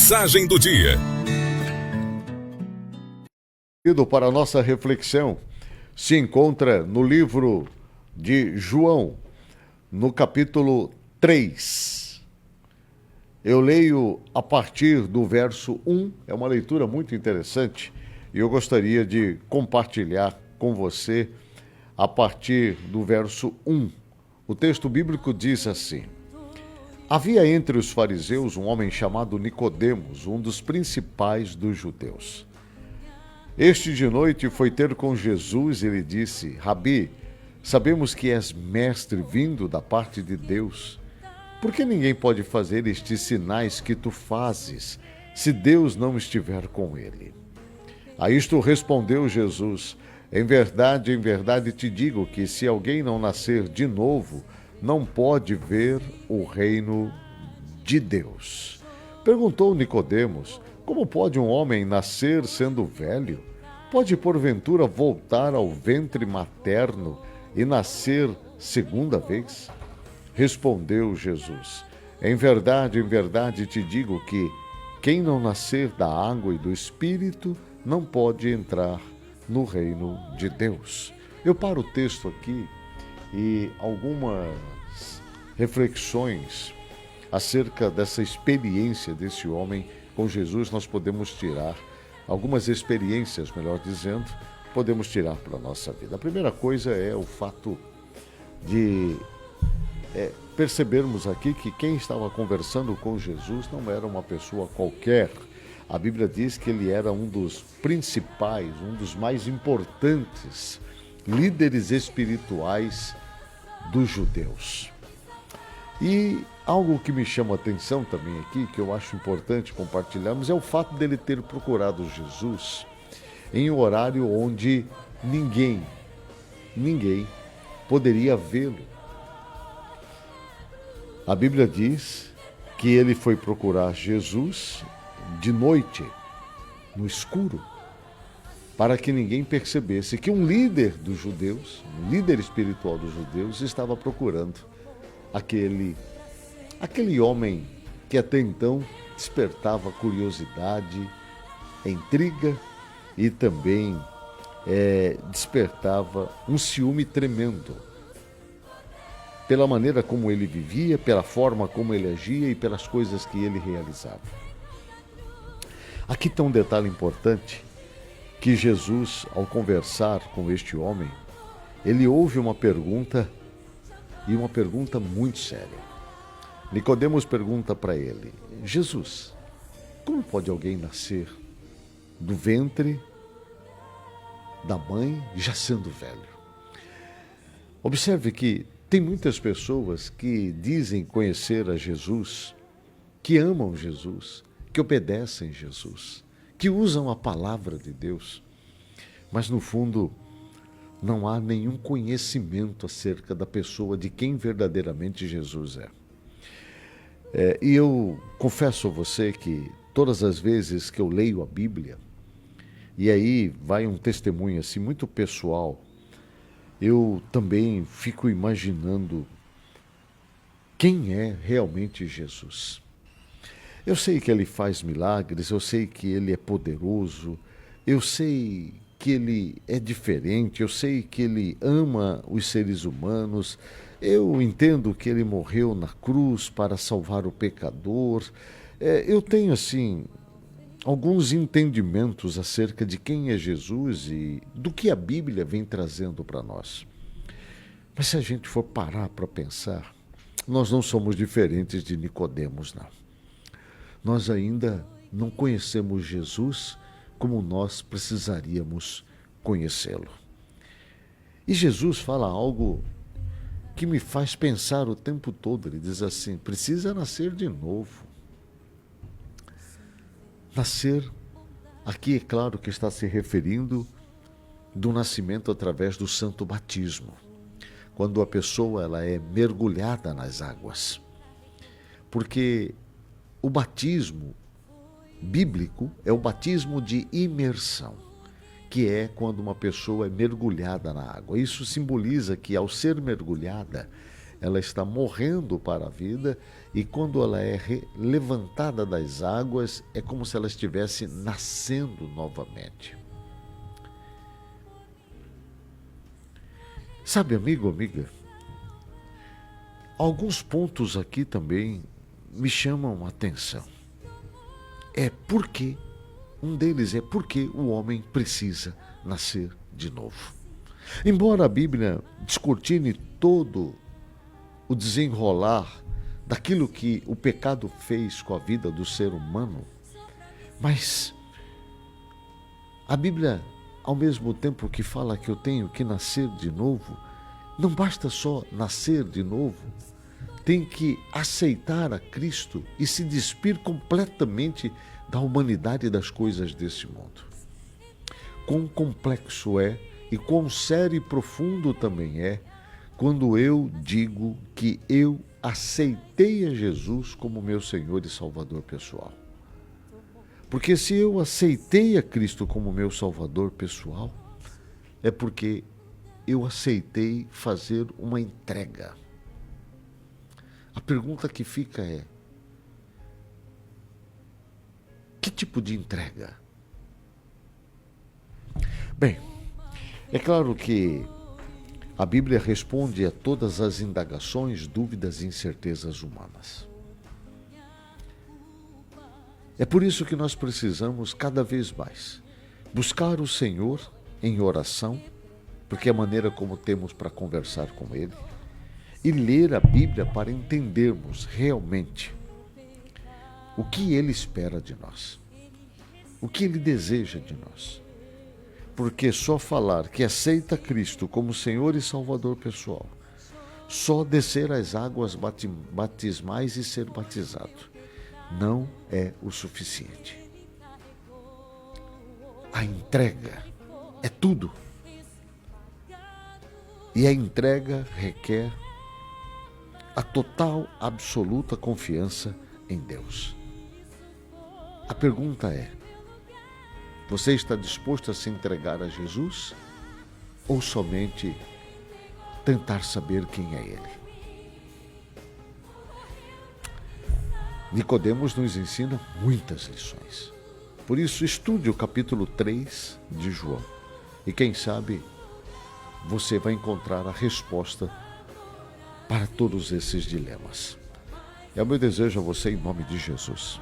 Mensagem do dia. Para a nossa reflexão, se encontra no livro de João, no capítulo 3. Eu leio a partir do verso 1, é uma leitura muito interessante, e eu gostaria de compartilhar com você a partir do verso 1. O texto bíblico diz assim: Havia entre os fariseus um homem chamado Nicodemos, um dos principais dos judeus. Este de noite foi ter com Jesus e lhe disse: Rabi, sabemos que és mestre vindo da parte de Deus. Por que ninguém pode fazer estes sinais que tu fazes, se Deus não estiver com ele? A isto respondeu Jesus: em verdade te digo que se alguém não nascer de novo, não pode ver o reino de Deus. Perguntou Nicodemos: como pode um homem nascer sendo velho? Pode porventura voltar ao ventre materno e nascer segunda vez? Respondeu Jesus: em verdade te digo que quem não nascer da água e do Espírito não pode entrar no reino de Deus. Eu paro o texto aqui e algumas reflexões acerca dessa experiência desse homem com Jesus nós podemos tirar. Algumas experiências, melhor dizendo, podemos tirar para a nossa vida. A primeira coisa é o fato de percebermos aqui que quem estava conversando com Jesus não era uma pessoa qualquer. A Bíblia diz que ele era um dos principais, um dos mais importantes líderes espirituais dos judeus. E algo que me chama a atenção também aqui, que eu acho importante compartilharmos, é o fato dele ter procurado Jesus em um horário onde ninguém poderia vê-lo. A Bíblia diz que ele foi procurar Jesus de noite, no escuro, para que ninguém percebesse que um líder dos judeus, um líder espiritual dos judeus, estava procurando aquele homem que até então despertava curiosidade, intriga e também despertava um ciúme tremendo pela maneira como ele vivia, pela forma como ele agia e pelas coisas que ele realizava. Aqui está um detalhe importante, que Jesus, ao conversar com este homem, ele ouve uma pergunta, e uma pergunta muito séria. Nicodemos pergunta para ele: Jesus, como pode alguém nascer do ventre da mãe já sendo velho? Observe que tem muitas pessoas que dizem conhecer a Jesus, que amam Jesus, que obedecem Jesus, que usam a palavra de Deus, mas no fundo não há nenhum conhecimento acerca da pessoa, de quem verdadeiramente Jesus é. E eu confesso a você que todas as vezes que eu leio a Bíblia, e aí vai um testemunho assim muito pessoal, eu também fico imaginando quem é realmente Jesus. Eu sei que ele faz milagres, eu sei que ele é poderoso, eu sei que ele é diferente, eu sei que ele ama os seres humanos, eu entendo que ele morreu na cruz para salvar o pecador. Eu tenho, assim, alguns entendimentos acerca de quem é Jesus e do que a Bíblia vem trazendo para nós. Mas se a gente for parar para pensar, nós não somos diferentes de Nicodemos, não. Nós ainda não conhecemos Jesus como nós precisaríamos conhecê-lo. E Jesus fala algo que me faz pensar o tempo todo. Ele diz assim: precisa nascer de novo. Nascer, aqui é claro que está se referindo do nascimento através do santo batismo, quando a pessoa ela é mergulhada nas águas. Porque o batismo bíblico é o batismo de imersão, que é quando uma pessoa é mergulhada na água. Isso simboliza que, ao ser mergulhada, ela está morrendo para a vida, e quando ela é levantada das águas, é como se ela estivesse nascendo novamente. Sabe, amigo, amiga, alguns pontos aqui também me chamam a atenção. Um deles é porque o homem precisa nascer de novo. Embora a Bíblia descortine todo o desenrolar daquilo que o pecado fez com a vida do ser humano, mas a Bíblia, ao mesmo tempo que fala que eu tenho que nascer de novo, não basta só nascer de novo, tem que aceitar a Cristo e se despir completamente da humanidade e das coisas deste mundo. Quão complexo é e quão sério e profundo também é quando eu digo que eu aceitei a Jesus como meu Senhor e Salvador pessoal. Porque se eu aceitei a Cristo como meu Salvador pessoal, é porque eu aceitei fazer uma entrega. A pergunta que fica é: que tipo de entrega? Bem, é claro que a Bíblia responde a todas as indagações, dúvidas e incertezas humanas. É por isso que nós precisamos cada vez mais buscar o Senhor em oração, porque é a maneira como temos para conversar com Ele, e ler a Bíblia para entendermos realmente o que Ele espera de nós, o que Ele deseja de nós. Porque só falar que aceita Cristo como Senhor e Salvador pessoal, só descer às águas batismais e ser batizado, não é o suficiente. A entrega é tudo. E a entrega requer a total, absoluta confiança em Deus. A pergunta é: você está disposto a se entregar a Jesus? Ou somente tentar saber quem é Ele? Nicodemos nos ensina muitas lições. Por isso, estude o capítulo 3 de João. E quem sabe, você vai encontrar a resposta para todos esses dilemas. É o meu desejo a você em nome de Jesus.